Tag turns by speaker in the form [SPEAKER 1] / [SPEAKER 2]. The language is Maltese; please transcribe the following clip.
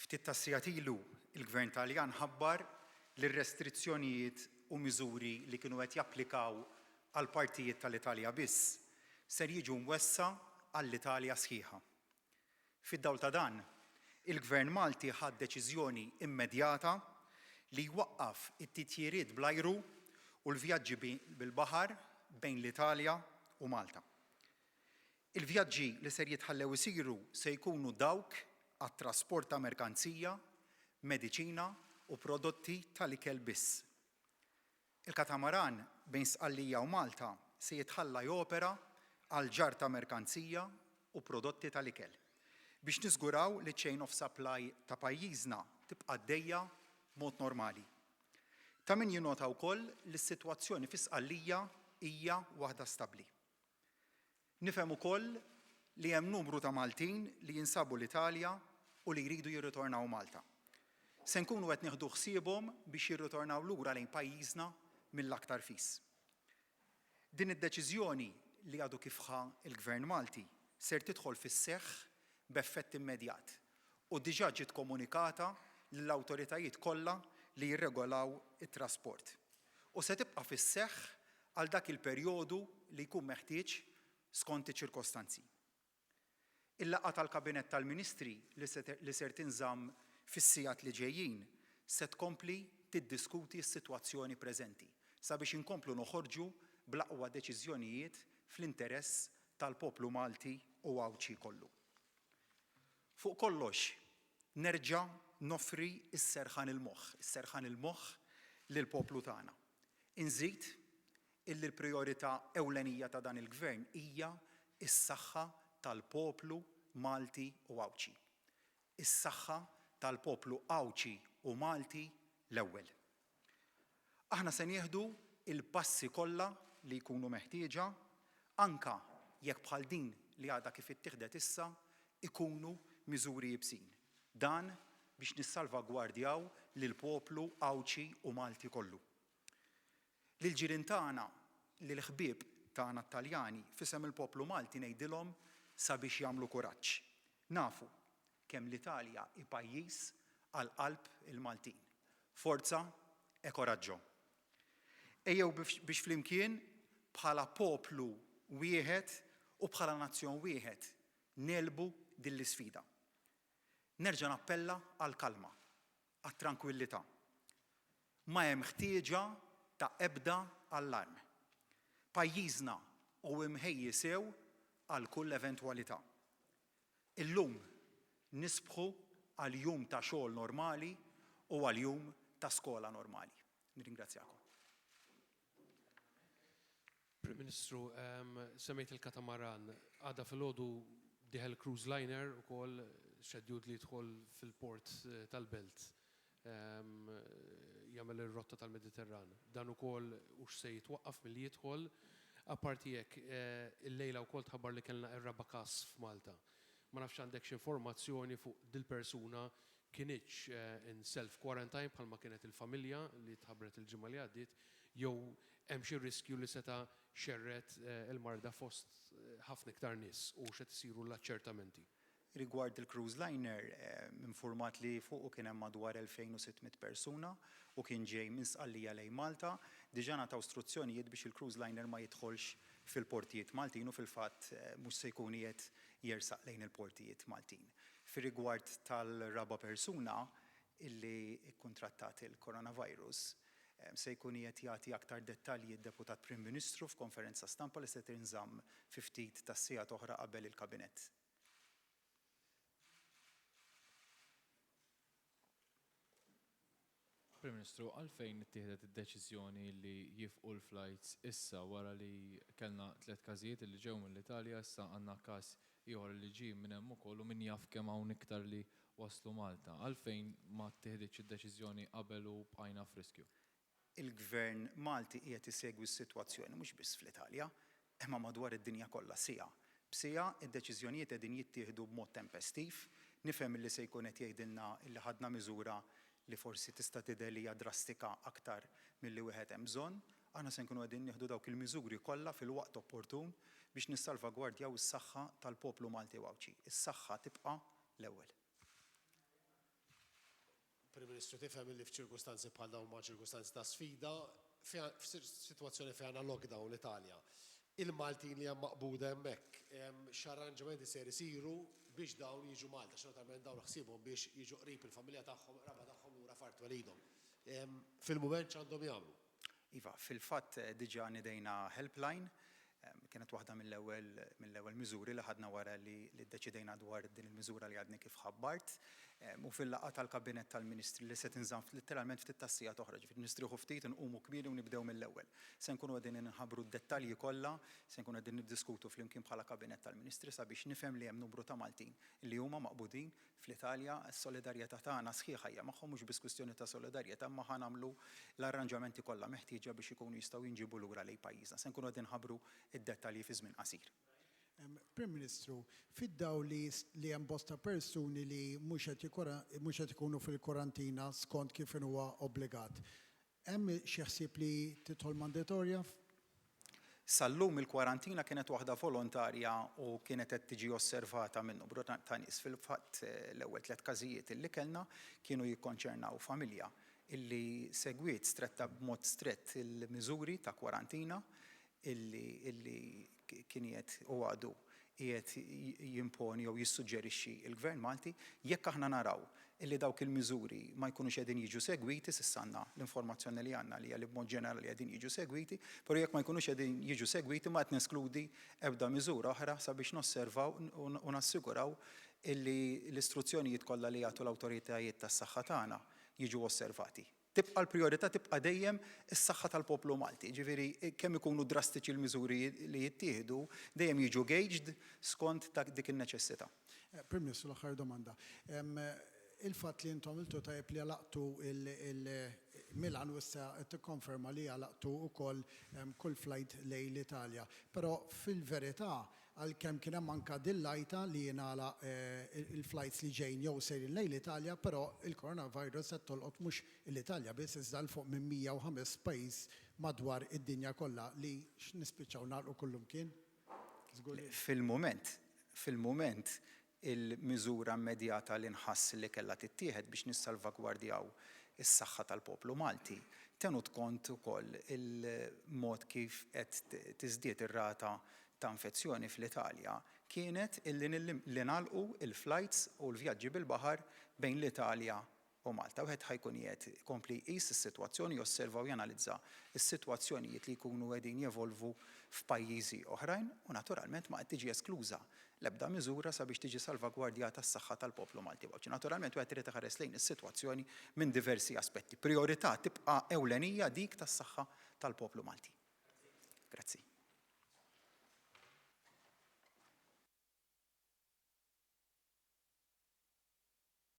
[SPEAKER 1] Ftit ta' sigħat ilu il-Gvern Taljan ħabbar li r-restrizzjonijiet u miżuri li kienu qed japplikaw għal partijiet tal-Italja biss ser jiġu mwessa għall-Italja sħiħa. Fid-dawl ta' dan, il-Gvern Malti ħadd deċiżjoni immedjata li jwaqqaf it-titjiriet bl-ajru u l-vjaġġi bil-baħar bejn l-Italja u Malta. Il-vjaġġi li ser jitħallew isiru se jkunu dawk għat-trasport ta' merkanzija, mediċina u prodotti tal-ikel biss. Il-katamaran bejn Sqallija u Malta se jitħalla jopera għal ġar ta' merkanzija u prodotti tal-ikel biex niżguraw li chain of supply ta' pajjiżna tibqa' għaddejja b'mod normali. Ta' min jinnota wkoll li s-sitwazzjoni fi Sqallija hija waħda stabbli. Nifhem ukoll li hemm numru ta' Maltin li jinsabu l-Italja u li jridu jirritornaw Malta. Se nkunu qed nieħdu ħsiebhom biex jirritornaw lura lejn pajjiżna mill-aktar fis. Din id-deċiżjoni li għadu kifha il-Gvern Malti ser tidħol fis-seħħ b'effett immedjat u diġà ġiet komunikata lill-awtoritajiet kollha li jirregolaw it-trasport. U se tibqa' fis-seħħ għal dak il-perjodu li jkun meħtieġ skont iċ-ċirkostanzi. Il-laqgħa tal-Kabinett tal-Ministri li ser tinżamm fis-sigħat li ġejjin se tkompli tiddiskuti s-sitwazzjoni preżenti sabiex inkomplu noħorġu bl-aqwa deċiżjonijiet fl-interess tal-poplu Malti u Awċi kollu. Fuq kollox, nerġa' noffri s-serħan il-moħħ lill-poplu tagħna. Inżid illi l-prijorità ewlenija ta' dan il-Gvern hija s-saħħa tal-poplu Malti u Awċi. Is-saħħa tal-poplu Awċi u Malti l-ewwel. Aħna se nieħdu il-passi kollha li jkunu meħtieġa anke jekk bħal din li għadha kif ittieħdet issa ikunu miżuri jibsin. Dan biex nissalvagwardjaw lill-poplu Awċi u Malti kollu. Lil-ġirien tagħna, lill-ħbieb tagħna Taljani f'isem il-poplu Malti ngħidilhom sabiex jagħmlu kuraġġ. Nafu kemm l-Italja hi pajjiż għal qalb il-Maltin. Forza e koraġġo. Ejjew biex flimkien bħala poplu wieħed u bħala nazzjon wieħed nelbu din l-isfida. Nerġa' nappella għal kalma, għat-trankwillità. Ma hemm ħtieġa ta' ebda allarm. Pajjiżna huwa imħejji sew għal kull eventwalità. Illum nisbħu għal jum ta' xogħol normali u għal jum ta' skola normali. Nirringrazzjakom.
[SPEAKER 2] Prim Ministru, semmejt il-katamaran, għadha filgħodu dieħel cruise liner ukoll xedjud li jidħol fil-port tal-Belt jagħmel ir-rotta tal-Mediterran. Dan ukoll hux se jitwaqqaf milli jidħol. Apparti hekk, il-lejla wkoll tħabbar li kellna r-raba' każ f'Malta. Ma nafx għandek x'informazzjoni fuq dil-persuna kienitx in self-quarantine bħalma kienet il-familja li tħabbret il-ġimgħa li għaddiet, jew hemm xi riskju li seta' xerret il-marda fost ħafna iktar nies u x'qed isiru l-aċċertamenti.
[SPEAKER 1] Rigward il-cruise liner, informat li fuq kien hemm madwar 2600 persuna u kien ġej minn Sqallija lejn Malta, diġà nagħtaw istruzzjonijiet biex il-cruise liner ma jidħolx fil-portijiet Maltin u fil-fatt mhux se jkun qiegħed jersaq lejn il-portijiet Maltin. Fir-rigward tal-raba' persuna illi kkuntrattat il-coronavirus, se jkun qiegħed jagħti aktar dettalji d-Deputat Prim Ministru f'konferenza stampa li se tinżamm fi ftit ta' sigħat oħra qabel il-Kabinett.
[SPEAKER 3] Prim Ministru, għalfejn ittieħdet id-deċiżjoni li jifqu l-flights issa wara li kellna 3 każijiet li ġew mill-Italja, issa għandna każ ieħor li ġie minn hemm ukoll u min jaf kemm hawn iktar li waslu Malta. Għalfejn ma ttieħditx id-deċiżjoni qabel u bqajna f'riskju?
[SPEAKER 1] Il-Gvern Malti qiegħed isegwi s-sitwazzjoni mhux biss fl-Italja, imma madwar id-dinja kollha siha. B'siha id-deċiżjonijiet qegħdin jittieħdu b'mod tempestiv, nifhem li se jkun qed jgħidilna li ħadna miżura li forsi tista' tidher li hija drastika aktar milli wieħed hemm bżonn, aħna se nkunu qegħdin nieħdu dawk il-miżuri kollha fil-waqt opportun biex nissalvagwardjaw is-saħħa tal-poplu Malti u Awċi. Is-saħħa tibqa' l-ewwel.
[SPEAKER 4] Prim Ministru tifhem li f'ċirkustanzi bħal dawn ma' ċirkustanzi ta' sfida, f'sitwazzjoni fejn għandna lockdown l-Italja. Il-Maltin li hemm maqbuda hemmhekk, x'arranġamenti se isiru biex dawn jiġu Malta, x'notament dawn ħsiebhom biex jiġu qrib il-familja tagħhom, raba tagħhom lura f'art walidhom. Fil-mument x'għandhom jagħmlu?
[SPEAKER 1] Iva, fil-fatt diġà nidejna helpline, kienet waħda mill-ewwel miżuri li ħadna wara li ddeċidejna dwar din il-miżura li għadni kif ħabbart. U fil-laqgħa tal-Kabinett tal-Ministri li se tinżamm literalment ftit tassija toħroġ, nistriħu ftit inqumu kmieni u nibdew mill-ewwel. Se nkunu qegħdin inħabbru d-dettalji kollha, se nkunu qegħdin niddiskutu flimkien bħala Kabinett tal-Ministri sabiex nifhem li hemm numru ta' Maltin li huma maqbudin fl-Italja, s-solidarjetà tagħna sħiħa hija magħhom mhux biss kwistjoni ta' solidarjetà, imma ħanamlu l-arranġamenti kollha meħtieġa biex ikunu jistgħu jinġibu lura lejn pajjiżna. Se nkunu qegħdin nħabbru id-dettalji fi żmien qasir.
[SPEAKER 5] Prim Ministru, fid-daw li hemm bosta persuni li mhux qed ikunu fil-karantina skont kif huwa obbligat. Hemm xi ħsieb li tidħol mandatorja?
[SPEAKER 1] Sallum il-kwarantina kienet waħda volontarja u kienet qed tiġi osservata minn numru ta' nies. Fil-fatt l-ewwel 3 każijiet illi kellna kienu jikkonċernaw familja illi segwiet stretta b'mod strett il-miżuri ta' kwarantina illi kien u għadu qiegħed jimponi jew jissuġġerixxi l-Gvern Malti jekk aħna naraw illi dawk il-miżuri ma jkunux qegħdin jiġu segwiti, s'issanna l-informazzjoni li għandna li b'mod ġenerali qegħdin jiġu segwiti, però jekk ma jkunux qegħdin jiġu segwiti ma qed neskludi ebda miżura oħra sabiex nosservaw u nassiguraw illi l-istruzzjonijiet kollha li jagħtu l-awtoritajiet tas-saħħa tagħna jiġu osservati. Tibqa' l-prijorità tibqa' dejjem is-saħħa tal-poplu Malti. Ġifieri kemm ikunu drastiċi l-miżuri li jittieħdu dejjem jiġu gauged skont dik in-neċessità.
[SPEAKER 5] Prim Ministru, l-aħħar domanda. Il-fatt li intom iltu tajjeb li għalaqtu Milan u issa qed tikkonferma li għalaqtu wkoll kull flight lejn l-Italja. Però fil-verità għalkemm kien hemm anke dil-lajta li jingħalaq il-flights li ġejjin jew sejrin lejn l-Italja, però il-coronavirus qed tolqot mhux l-Italja biss iżda l fuq minn 105 pajjiż madwar id-dinja kollha li x'nispiċċaw nagħlqu kullum kien?
[SPEAKER 1] Fil-mument il-miżura immedjata li nħass li kellha tittieħed biex nissalvagwardjaw is-saħħa tal-poplu Malti tenut kont ukoll il-mod kif qed tiżdied ir-rata ta' infezzjoni fl-Italja kienet illi nagħlqu il-flights u l-vjaġġi bil-baħar bejn l-Italja u Malta. Wieħed ħajkun qiegħed ikompli jqis is-sitwazzjoni, josserva u janalizza s-sitwazzjonijiet li jkunu qegħdin jevolvu f'pajjiżi oħrajn u naturalment ma qed tiġi eskluża l-ebda miżura sabiex tiġi salvagwardjata s-saħħa tal-poplu Malti. Naturalment wieħed irid iħares lejn is-sitwazzjoni minn diversi aspetti. Priorità tibqa' ewlenija dik tas-saħħa tal-poplu Malti. Grazzi.